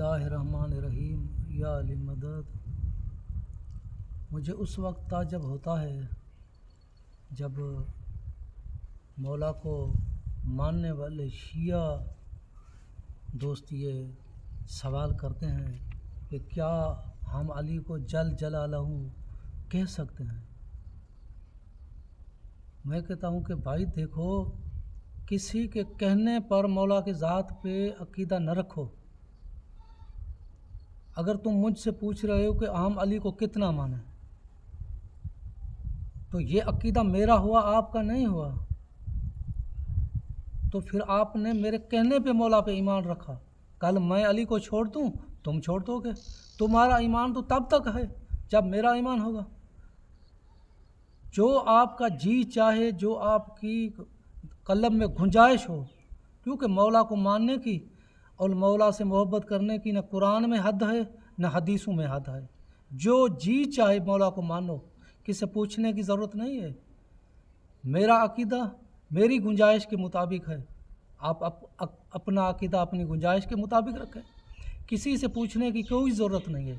اللہ الرحمن الرحیم یا علی مدد۔ مجھے اس وقت تعجب ہوتا ہے جب مولا کو ماننے والے شیعہ دوست یہ سوال کرتے ہیں کہ کیا ہم علی کو جل جلالہ کہہ سکتے ہیں۔ میں کہتا ہوں کہ بھائی دیکھو، کسی کے کہنے پر مولا کی ذات پہ عقیدہ نہ رکھو۔ اگر تم مجھ سے پوچھ رہے ہو کہ ہم علی کو کتنا مانیں، تو یہ عقیدہ میرا ہوا، آپ کا نہیں ہوا، تو پھر آپ نے میرے کہنے پہ مولا پہ ایمان رکھا۔ کل میں علی کو چھوڑ دوں، تم چھوڑ دو گے؟ تمہارا ایمان تو تب تک ہے جب میرا ایمان ہوگا۔ جو آپ کا جی چاہے، جو آپ کی قلب میں گنجائش ہو، کیونکہ مولا کو ماننے کی اور مولا سے محبت کرنے کی نہ قرآن میں حد ہے نہ حدیثوں میں حد ہے۔ جو جی چاہے مولا کو مانو، کسی پوچھنے کی ضرورت نہیں ہے۔ میرا عقیدہ میری گنجائش کے مطابق ہے، آپ اپنا عقیدہ اپنی گنجائش کے مطابق رکھیں، کسی سے پوچھنے کی کوئی ضرورت نہیں ہے۔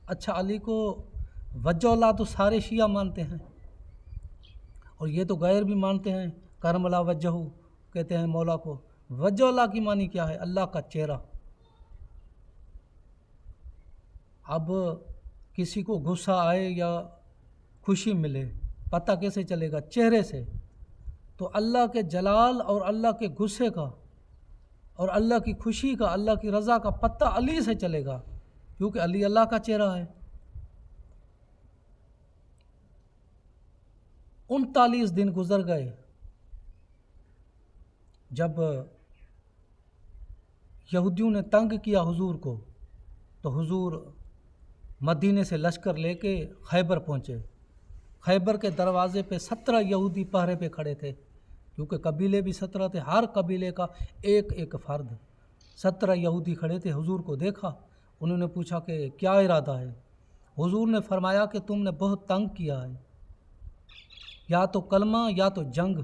اچھا، علی کو وجہ اللہ تو سارے شیعہ مانتے ہیں، اور یہ تو غیر بھی مانتے ہیں، کرم اللہ وجہ کہتے ہیں مولا کو۔ وجہ اللہ کی معنی کیا ہے؟ اللہ کا چہرہ۔ اب کسی کو غصہ آئے یا خوشی ملے، پتہ کیسے چلے گا؟ چہرے سے۔ تو اللہ کے جلال اور اللہ کے غصے کا اور اللہ کی خوشی کا، اللہ کی رضا کا پتہ علی سے چلے گا، کیونکہ علی اللہ کا چہرہ ہے۔ 39 دن گزر گئے جب یہودیوں نے تنگ کیا حضور کو، تو حضور مدینے سے لشکر لے کے خیبر پہنچے۔ خیبر کے دروازے پہ 17 یہودی پہرے پہ کھڑے تھے، کیونکہ قبیلے بھی 17 تھے، ہر قبیلے کا ایک ایک فرد۔ 17 یہودی کھڑے تھے، حضور کو دیکھا، انہوں نے پوچھا کہ کیا ارادہ ہے؟ حضور نے فرمایا کہ تم نے بہت تنگ کیا ہے، یا تو کلمہ یا تو جنگ۔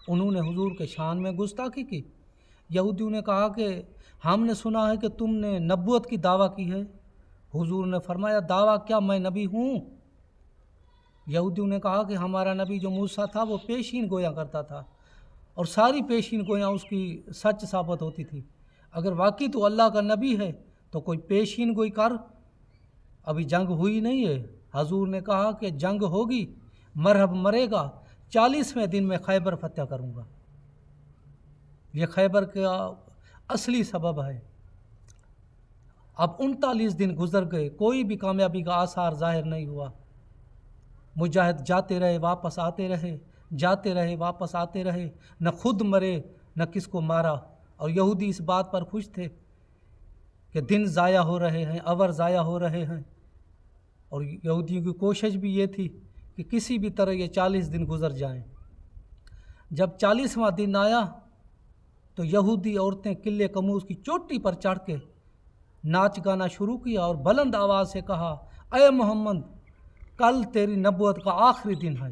انہوں نے حضور کے شان میں گستاخی کی۔ یہودیوں نے کہا کہ ہم نے سنا ہے کہ تم نے نبوت کی دعویٰ کی ہے۔ حضور نے فرمایا دعویٰ کیا، میں نبی ہوں؟ یہودیوں نے کہا کہ ہمارا نبی جو موسیٰ تھا وہ پیشین گویا کرتا تھا، اور ساری پیشین گویاں اس کی سچ ثابت ہوتی تھی۔ اگر واقعی تو اللہ کا نبی ہے تو کوئی پیشین گوئی کر۔ ابھی جنگ ہوئی نہیں ہے۔ حضور نے کہا کہ جنگ ہوگی، مرحب مرے گا، 40ویں دن میں خیبر فتح کروں گا۔ یہ خیبر کا اصلی سبب ہے۔ اب 39 دن گزر گئے، کوئی بھی کامیابی کا آثار ظاہر نہیں ہوا۔ مجاہد جاتے رہے، واپس آتے رہے، جاتے رہے، واپس آتے رہے، نہ خود مرے نہ کس کو مارا۔ اور یہودی اس بات پر خوش تھے کہ دن ضائع ہو رہے ہیں، اور ضائع ہو رہے ہیں، اور یہودیوں کی کوشش بھی یہ تھی کہ کسی بھی طرح یہ 40 دن گزر جائیں۔ جب 40واں دن آیا تو یہودی عورتیں قلعے کموز کی چوٹی پر چڑھ کے ناچ گانا شروع کیا اور بلند آواز سے کہا، اے محمد، کل تیری نبوت کا آخری دن ہے،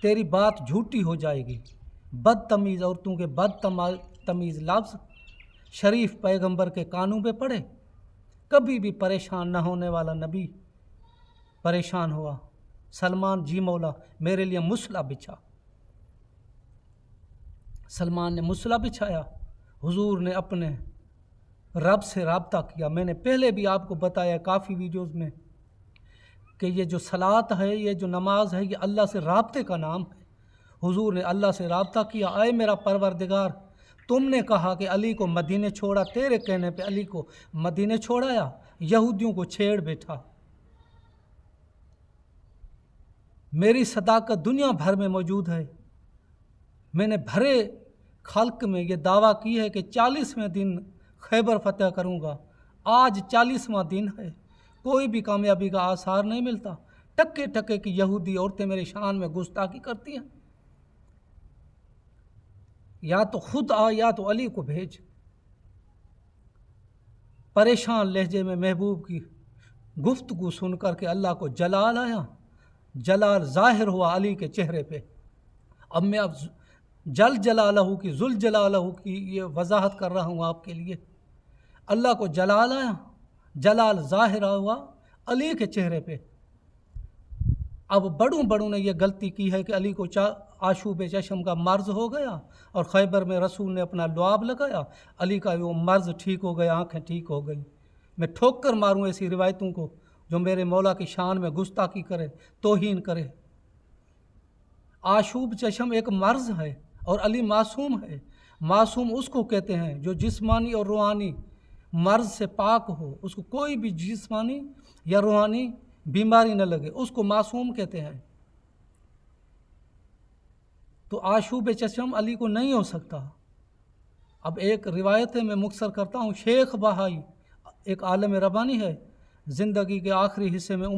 تیری بات جھوٹی ہو جائے گی۔ بدتمیز عورتوں کے بدتمیز لفظ شریف پیغمبر کے کانوں پہ پڑے۔ کبھی بھی پریشان نہ ہونے والا نبی پریشان ہوا۔ سلمان، جی مولا میرے لیے مصلح بچھا۔ سلمان نے مصلح بچھایا۔ حضور نے اپنے رب سے رابطہ کیا۔ میں نے پہلے بھی آپ کو بتایا کافی ویڈیوز میں کہ یہ جو صلاۃ ہے، یہ جو نماز ہے، یہ اللہ سے رابطے کا نام ہے۔ حضور نے اللہ سے رابطہ کیا، اے میرا پروردگار، تم نے کہا کہ علی کو مدینے چھوڑا، تیرے کہنے پہ علی کو مدینے چھوڑایا، یہودیوں کو چھیڑ بیٹھا۔ میری صداقت دنیا بھر میں موجود ہے۔ میں نے بھرے خلق میں یہ دعویٰ کی ہے کہ 40ویں دن خیبر فتح کروں گا۔ آج 40واں دن ہے، کوئی بھی کامیابی کا آثار نہیں ملتا۔ ٹکے ٹکے کی یہودی عورتیں میرے شان میں گستاخی کرتی ہیں۔ یا تو خود آ یا تو علی کو بھیج۔ پریشان لہجے میں محبوب کی گفتگو سن کر کے اللہ کو جلال آیا، جلال ظاہر ہوا علی کے چہرے پہ۔ اب میں جل جلالہ کی، ذل جلالہ کی یہ وضاحت کر رہا ہوں آپ کے لیے۔ اللہ کو جلال آیا، جلال ظاہر ہوا علی کے چہرے پہ۔ اب بڑوں نے یہ غلطی کی ہے کہ علی کو آشوب چشم کا مرض ہو گیا، اور خیبر میں رسول نے اپنا لعاب لگایا، علی کا وہ مرض ٹھیک ہو گیا، آنکھیں ٹھیک ہو گئی۔ میں ٹھوک کر ماروں ایسی روایتوں کو جو میرے مولا کی شان میں گستاخی کرے، توہین کرے۔ آشوب چشم ایک مرض ہے اور علی معصوم ہے۔ معصوم اس کو کہتے ہیں جو جسمانی اور روحانی مرض سے پاک ہو، اس کو کوئی بھی جسمانی یا روحانی بیماری نہ لگے، اس کو معصوم کہتے ہیں۔ تو آشوب چشم علی کو نہیں ہو سکتا۔ اب ایک روایت ہے، میں مختصر کرتا ہوں۔ شیخ بہائی ایک عالم ربانی ہے، زندگی کے آخری حصے میں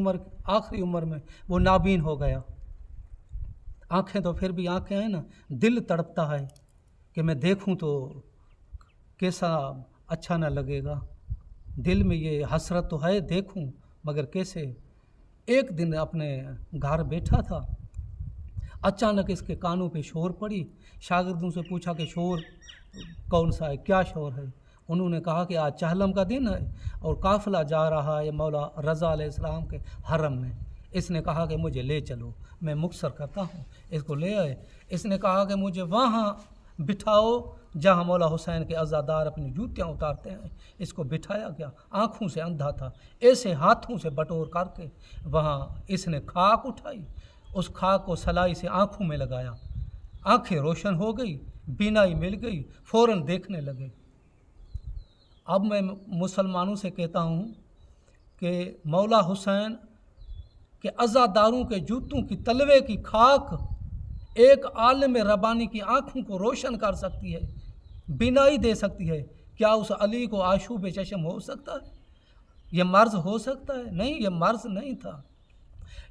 آخری عمر میں وہ نابین ہو گیا۔ آنکھیں تو پھر بھی آنکھیں ہیں نا، دل تڑپتا ہے کہ میں دیکھوں تو کیسا اچھا نہ لگے گا، دل میں یہ حسرت تو ہے دیکھوں مگر کیسے۔ ایک دن اپنے گھر بیٹھا تھا، اچانک اس کے کانوں پہ شور پڑی۔ شاگردوں سے پوچھا کہ شور کون سا ہے، کیا شور ہے؟ انہوں نے کہا کہ آج چہلم کا دن ہے اور قافلہ جا رہا ہے مولا رضا علیہ السلام کے حرم میں۔ اس نے کہا کہ مجھے لے چلو، میں مختصر کرتا ہوں۔ اس کو لے آئے۔ اس نے کہا کہ مجھے وہاں بٹھاؤ جہاں مولا حسین کے عزادار اپنی جوتیاں اتارتے ہیں۔ اس کو بٹھایا گیا، آنکھوں سے اندھا تھا، ایسے ہاتھوں سے بٹور کر کے وہاں اس نے خاک اٹھائی، اس خاک کو سلائی سے آنکھوں میں لگایا، آنکھیں روشن ہو گئی، بینائی مل گئی، فوراً دیکھنے لگے۔ اب میں مسلمانوں سے کہتا ہوں کہ مولا حسین کے عزاداروں کے جوتوں کی تلوے کی خاک ایک عالم ربانی کی آنکھوں کو روشن کر سکتی ہے، بینائی دے سکتی ہے۔ کیا اس علی کو آشوب چشم ہو سکتا ہے؟ یہ مرض ہو سکتا ہے؟ نہیں، یہ مرض نہیں تھا،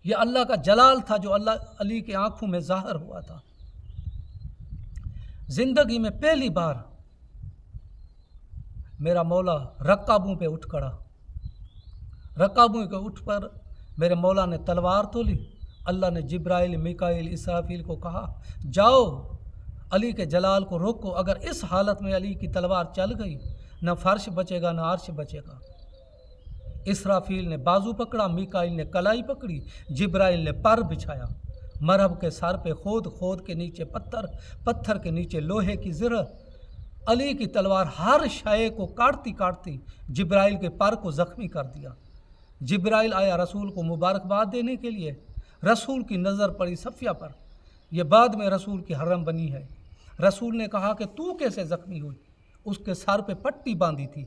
یہ اللہ کا جلال تھا جو علی کے آنکھوں میں ظاہر ہوا تھا۔ زندگی میں پہلی بار میرا مولا رکابوں پہ اٹھ کھڑا، رکابوں کے اٹھ پر میرے مولا نے تلوار تو لی۔ اللہ نے جبرائیل، میکائیل، اسرافیل کو کہا جاؤ علی کے جلال کو روکو، اگر اس حالت میں علی کی تلوار چل گئی نہ فرش بچے گا نہ عرش بچے گا۔ اسرافیل نے بازو پکڑا، میکائیل نے کلائی پکڑی، جبرائیل نے پر بچھایا۔ مرحب کے سر پہ خود کے نیچے پتھر کے نیچے لوہے کی زرہ۔ علی کی تلوار ہر شے کو کاٹتی جبرائیل کے پر کو زخمی کر دیا۔ جبرائیل آیا رسول کو مبارکباد دینے کے لیے، رسول کی نظر پڑی صفیہ پر، یہ بعد میں رسول کی حرم بنی ہے۔ رسول نے کہا کہ تو کیسے زخمی ہوئی؟ اس کے سر پہ پٹی باندھی تھی۔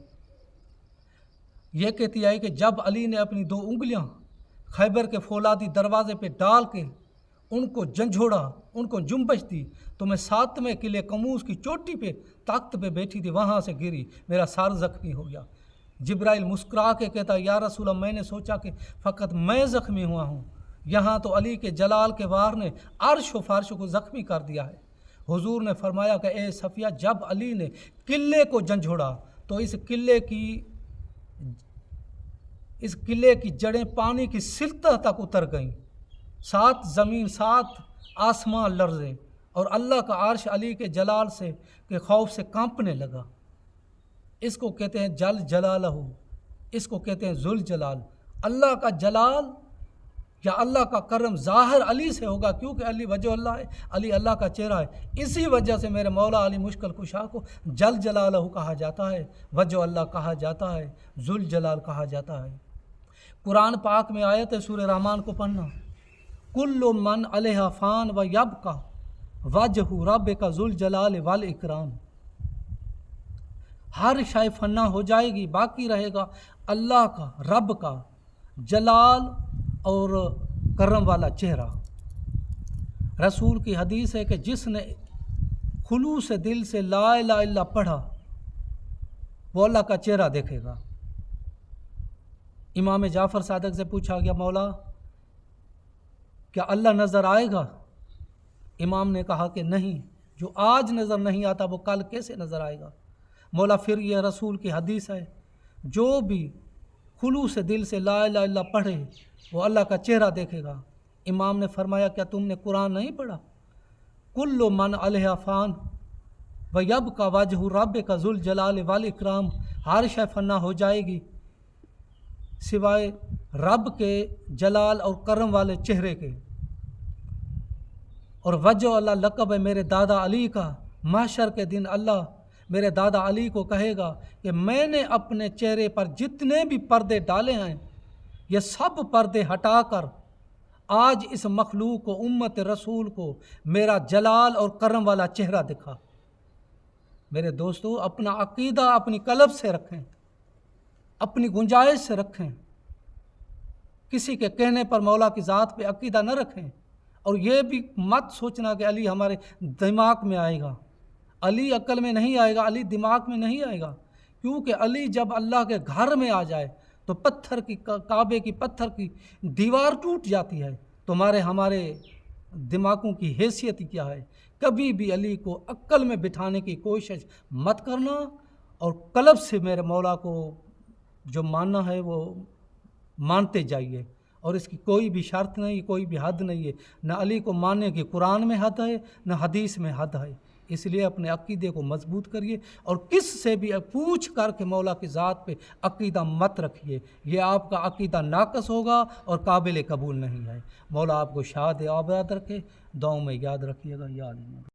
یہ کہتی آئی کہ جب علی نے اپنی 2 انگلیاں خیبر کے فولادی دروازے پہ ڈال کے ان کو جھنجھوڑا، ان کو جنبش دی، تو میں 7ویں قلعے قموس کی چوٹی پہ تخت پہ بیٹھی تھی، وہاں سے گری، میرا سر زخمی ہو گیا۔ جبرائیل مسکرا کے کہتا یا رسول اللہ، میں نے سوچا کہ فقط میں زخمی ہوا ہوں، یہاں تو علی کے جلال کے وار نے عرش و فرش کو زخمی کر دیا ہے۔ حضور نے فرمایا کہ اے صفیہ، جب علی نے قلعے کو جھنجھوڑا تو اس قلعے کی جڑیں پانی کی سطح تک اتر گئیں، 7 زمین 7 آسمان لرزے، اور اللہ کا عرش علی کے جلال سے کے خوف سے کانپنے لگا۔ اس کو کہتے ہیں جل جلالہ، اس کو کہتے ہیں ذل جلال۔ اللہ کا جلال یا اللہ کا کرم ظاہر علی سے ہوگا، کیونکہ علی وجہ اللہ ہے، علی اللہ کا چہرہ ہے۔ اسی وجہ سے میرے مولا علی مشکل کشا کو جل جلالہ کہا جاتا ہے، وجہ اللہ کہا جاتا ہے، ذل جلال کہا جاتا ہے۔ قرآن پاک میں آیت ہے، سورہ رحمان کو پڑھنا، کل من علیہا فان و یبقی وجہ ربک ذو الجلال والاکرام۔ ہر شے فنا ہو جائے گی، باقی رہے گا اللہ کا، رب کا جلال اور کرم والا چہرہ۔ رسول کی حدیث ہے کہ جس نے خلوص دل سے لا الہ الا اللہ پڑھا وہ اللہ کا چہرہ دیکھے گا۔ امام جعفر صادق سے پوچھا گیا مولا کیا اللہ نظر آئے گا؟ امام نے کہا کہ نہیں، جو آج نظر نہیں آتا وہ کل کیسے نظر آئے گا؟ مولا پھر یہ رسول کی حدیث ہے، جو بھی خلوص دل سے لا الہ الا اللہ پڑھے وہ اللہ کا چہرہ دیکھے گا۔ امام نے فرمایا کیا تم نے قرآن نہیں پڑھا؟ کل من علیہا فان و یبقی وجہ ربک ذو الجلال والاکرام ہر شے فنا ہو جائے گی سوائے رب کے جلال اور کرم والے چہرے کے۔ اور وجہ اللہ لقب ہے میرے دادا علی کا، محشر کے دن اللہ میرے دادا علی کو کہے گا کہ میں نے اپنے چہرے پر جتنے بھی پردے ڈالے ہیں یہ سب پردے ہٹا کر آج اس مخلوق کو، امت رسول کو میرا جلال اور کرم والا چہرہ دکھا۔ میرے دوستو، اپنا عقیدہ اپنی قلب سے رکھیں، اپنی گنجائش سے رکھیں، کسی کے کہنے پر مولا کی ذات پہ عقیدہ نہ رکھیں۔ اور یہ بھی مت سوچنا کہ علی ہمارے دماغ میں آئے گا، علی عقل میں نہیں آئے گا، علی دماغ میں نہیں آئے گا، کیونکہ علی جب اللہ کے گھر میں آ جائے تو پتھر کی، کعبے کی پتھر کی دیوار ٹوٹ جاتی ہے۔ تمہارے ہمارے دماغوں کی حیثیت کیا ہے؟ کبھی بھی علی کو عقل میں بٹھانے کی کوشش مت کرنا، اور قلب سے میرے مولا کو جو ماننا ہے وہ مانتے جائیے، اور اس کی کوئی بھی شرط نہیں، کوئی بھی حد نہیں ہے، نہ علی کو ماننے کی قرآن میں حد ہے نہ حدیث میں حد ہے۔ اس لیے اپنے عقیدے کو مضبوط کریے، اور کس سے بھی پوچھ کر کے مولا کی ذات پہ عقیدہ مت رکھیے، یہ آپ کا عقیدہ ناقص ہوگا اور قابل قبول نہیں ہے۔ مولا آپ کو شاد آباد رکھے، دعاؤں میں یاد رکھیے گا۔ یا علی